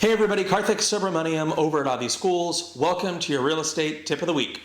Hey everybody, Kartik Subramaniam over at ADHI Schools. Welcome to your real estate tip of the week.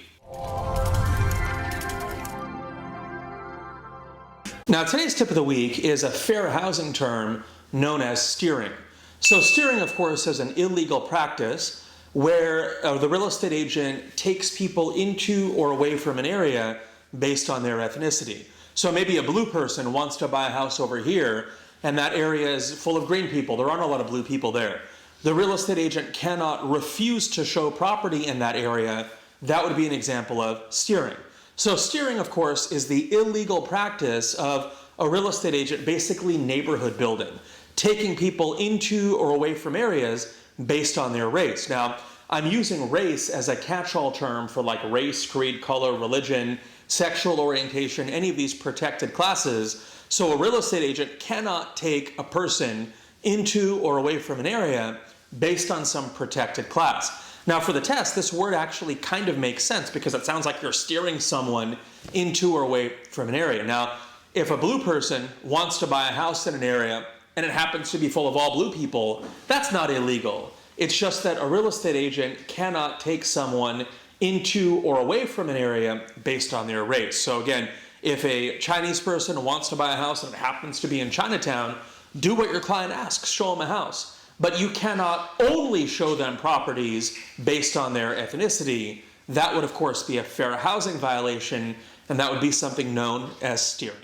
Now today's tip of the week is a fair housing term known as steering. So steering, of course, is an illegal practice where the real estate agent takes people into or away from an area based on their ethnicity. So maybe a blue person wants to buy a house over here and that area is full of green people. There aren't a lot of blue people there. The real estate agent cannot refuse to show property in that area. That would be an example of steering. So steering, of course, is the illegal practice of a real estate agent basically neighborhood building, taking people into or away from areas based on their race. Now, I'm using race as a catch-all term for like race, creed, color, religion, sexual orientation, any of these protected classes. So a real estate agent cannot take a person into or away from an area based on some protected class. Now for the test, this word actually kind of makes sense because it sounds like you're steering someone into or away from an area. Now, if a blue person wants to buy a house in an area and it happens to be full of all blue people, that's not illegal. It's just that a real estate agent cannot take someone into or away from an area based on their race. So again, if a Chinese person wants to buy a house and it happens to be in Chinatown, do what your client asks, show them a house. But you cannot only show them properties based on their ethnicity. That would, of course, be a fair housing violation, and that would be something known as steering.